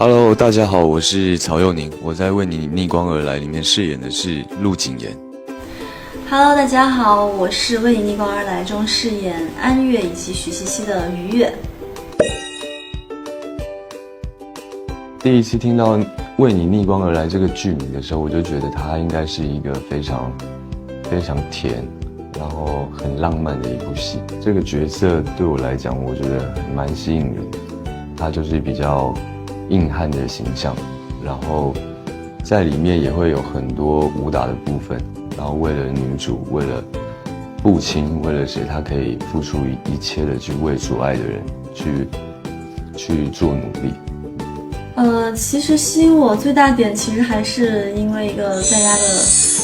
Hello，大家好，我是曹佑宁，我在《为你逆光而来》里面饰演的是陆景言。Hello， 大家好，我是《为你逆光而来》中饰演安月以及许茜茜的于月。第一次听到《为你逆光而来》这个剧名的时候，我就觉得它应该是一个非常甜，然后很浪漫的一部戏。这个角色对我来讲，我觉得蛮吸引人的。他就是比较硬汉的形象，然后在里面也会有很多武打的部分，然后为了女主，为了父亲，为了谁，他可以付出一切的去为所爱的人去做努力。其实吸引我最大点，其实还是因为一个大家的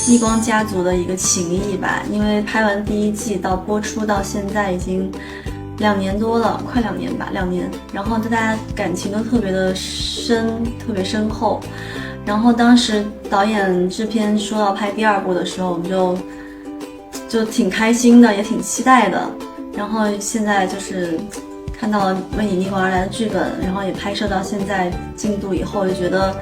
逆光家族的一个情谊吧。因为拍完第一季到播出到现在已经2年多了，快2年吧，2年。然后大家感情都特别的深，特别深厚。然后当时导演制片说要拍第2部的时候，我们就挺开心的，也挺期待的。然后现在就是看到了为你逆光而来的剧本，然后也拍摄到现在进度以后，就觉得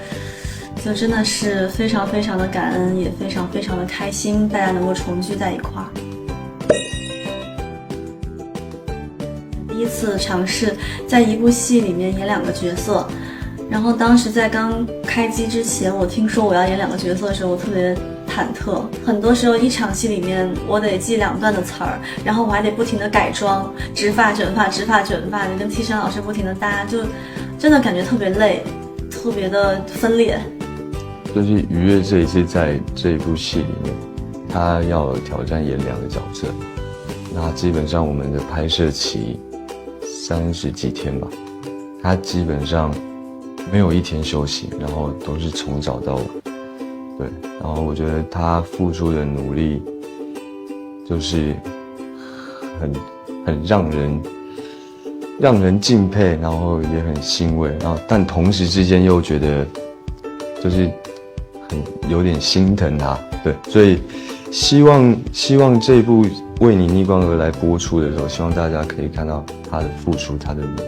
就真的是非常非常的感恩，也非常非常的开心，大家能够重聚在一块儿。第一次尝试在一部戏里面演2个角色，然后当时在刚开机之前，我听说我要演2个角色的时候，我特别忐忑。很多时候一场戏里面我得记2段的词儿，然后我还得不停的改妆，直发卷发，直发卷发，你跟替身老师不停的搭，就真的感觉特别累，特别的分裂。就是于月这一次在这一部戏里面，他要挑战演2个角色，那基本上我们的拍摄期30几天吧，他基本上没有1天休息，然后都是从早到晚。对，然后我觉得他付出的努力就是很让人敬佩，然后也很欣慰，然后但同时之间又觉得就是有点心疼他。对，所以希望这部为你逆光而来播出的时候，希望大家可以看到他的付出，他的努力。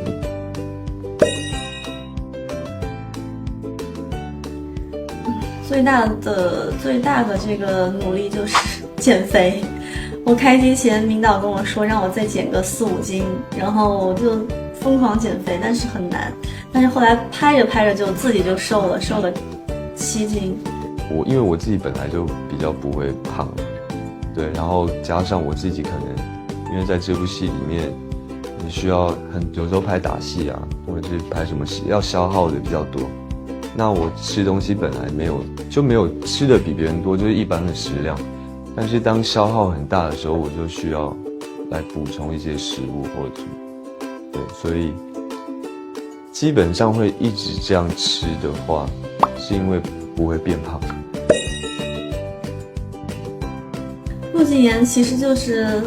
最大的这个努力就是减肥。我开机前明导跟我说让我再减个4、5斤，然后我就疯狂减肥，但是很难。但是后来拍着拍着就自己就瘦了7斤。因为我自己本来就比较不会胖，对，然后加上我自己可能因为在这部戏里面，你需要有时候拍打戏啊，或者是拍什么戏要消耗的比较多。那我吃东西本来没有吃的比别人多，就是一般的食量。但是当消耗很大的时候，我就需要来补充一些食物或者什么。对，所以基本上会一直这样吃的话，是因为不会变胖。陆景言其实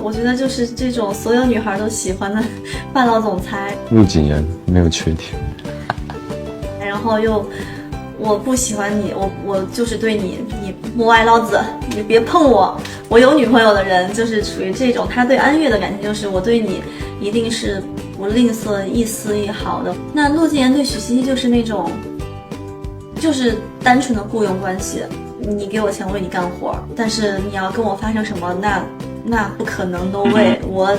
我觉得就是这种所有女孩都喜欢的霸道总裁。陆景言没有缺点，然后我不喜欢你，我就是对你莫爱老子，你别碰我，我有女朋友的人，就是属于这种。他对安月的感情就是我对你一定是不吝啬一丝一毫的。那陆景言对许茜茜就是那种就是单纯的雇佣关系，你给我钱我为你干活，但是你要跟我发生什么那不可能都为我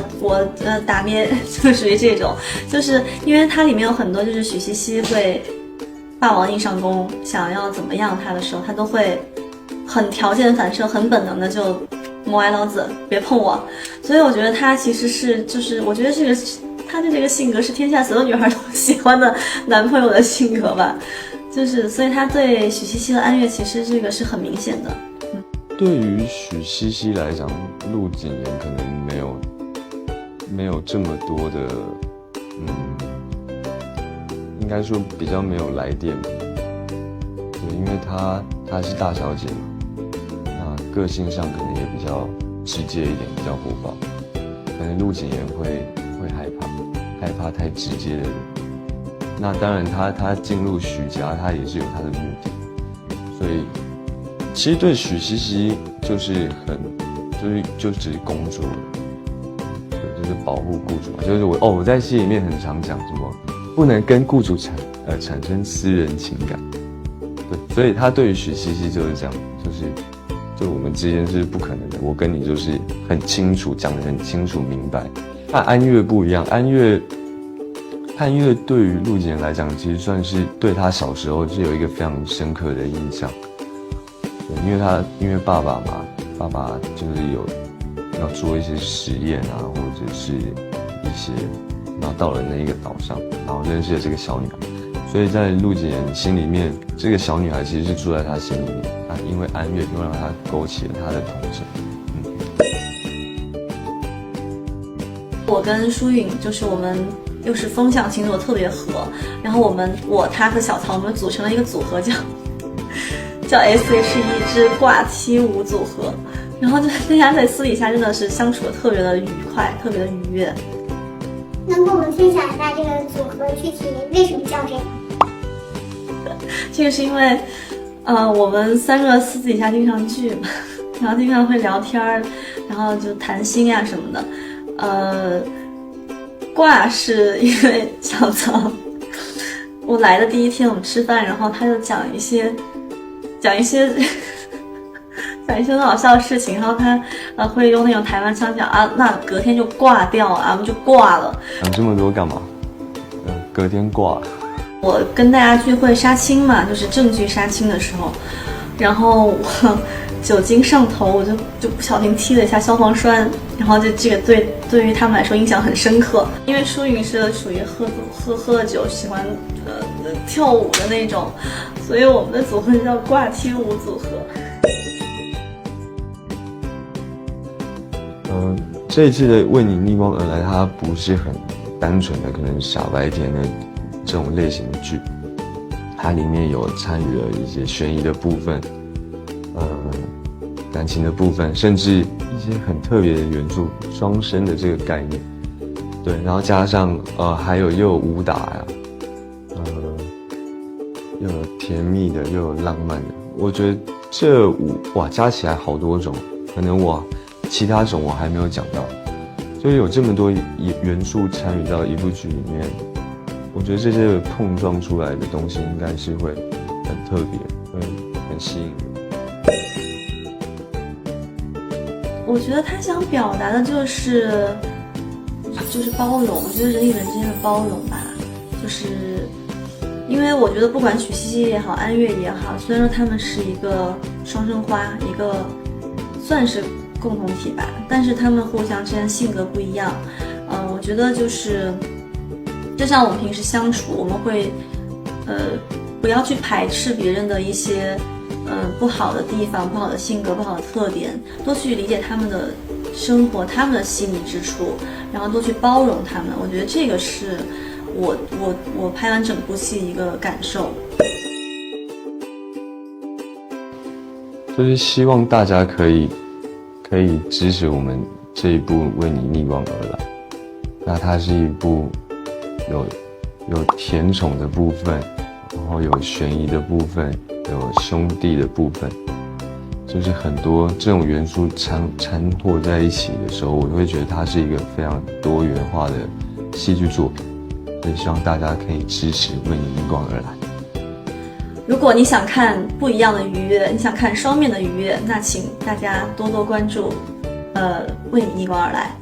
打咩，就属于这种。就是因为它里面有很多就是许茜茜会霸王硬上弓，想要怎么样他的时候，他都会很条件反射，很本能的就莫爱老子，别碰我。所以我觉得他其实是我觉得他的这个性格是天下所有女孩都喜欢的男朋友的性格吧。所以他对许茜茜和安月其实这个是很明显的。对于许茜茜来讲，陆景言可能没有这么多的应该说比较没有来电，对，因为她是大小姐嘛，那个性上可能也比较直接一点，比较火爆，可能陆景言会害怕太直接的人。那当然他进入许家，他也是有他的目的，所以其实对许茜茜就是就是公主了，对，就是保护雇主嘛，就是我在戏里面很常讲什么。不能跟雇主产生私人情感。对，所以他对于许茜茜就是这样，就我们之间是不可能的，我跟你就是很清楚，讲得很清楚明白。但安月不一样，安月对于陆景言来讲，其实算是对他小时候是有一个非常深刻的印象。对，因为爸爸嘛，爸爸就是有要做一些实验啊，或者是一些，然后到了那一个岛上，然后认识了这个小女孩。所以在陆景言心里面，这个小女孩其实是住在他心里面。因为安月又让他勾起了他的童真。我跟舒允就是我们又是风象星座特别合，然后他和小曹我们组成了一个组合叫 SHE 之卦七五组合，然后就大家在私底下真的是相处的特别的愉快，特别的愉悦。能跟我们分享一下这个组合具体为什么叫这样？这个是因为我们3个私底下经常聚嘛，然后经常会聊天，然后就谈心啊什么的。卦是因为小曹，我来的第一天我们吃饭，然后他就讲一些很好笑的事情，然后他会用那种台湾腔讲啊，那隔天就挂掉了，我们就挂了。讲这么多干嘛？隔天挂了。我跟大家聚会杀青嘛，就是正剧杀青的时候，然后我酒精上头，我就不小心踢了一下消防栓，然后这个对于他们来说印象很深刻。因为舒允是属于喝了酒喜欢跳舞的那种，所以我们的组合叫挂踢舞组合。这一次的为你逆光而来，它不是很单纯的可能傻白甜的这种类型的剧，它里面有参与了一些悬疑的部分，感情的部分，甚至一些很特别的元素，双生的这个概念，对，然后加上还有又有武打呀，又有甜蜜的，又有浪漫的，我觉得这加起来好多种，可能其他种我还没有讲到，所以有这么多元素参与到一部剧里面，我觉得这些碰撞出来的东西应该是会很特别，会很吸引人。我觉得他想表达的就是包容，我觉得人与人之间的包容吧，就是因为我觉得不管许茜茜也好，安月也好，虽然说他们是一个双生花，一个算是共同体吧，但是他们互相之间性格不一样。我觉得就像我们平时相处，我们会不要去排斥别人的一些不好的地方、不好的性格、不好的特点，多去理解他们的生活、他们的细腻之处，然后多去包容他们。我觉得这个是我拍完整部戏一个感受。就是希望大家可以支持我们这一部《为你逆光而来》。那它是一部有甜宠的部分，然后有悬疑的部分，有兄弟的部分，就是很多这种元素掺和在一起的时候，我会觉得它是一个非常多元化的戏剧作品。所以希望大家可以支持《为你逆光而来》。如果你想看不一样的愉悦，你想看双面的愉悦，那请大家多多关注，为你逆光而来。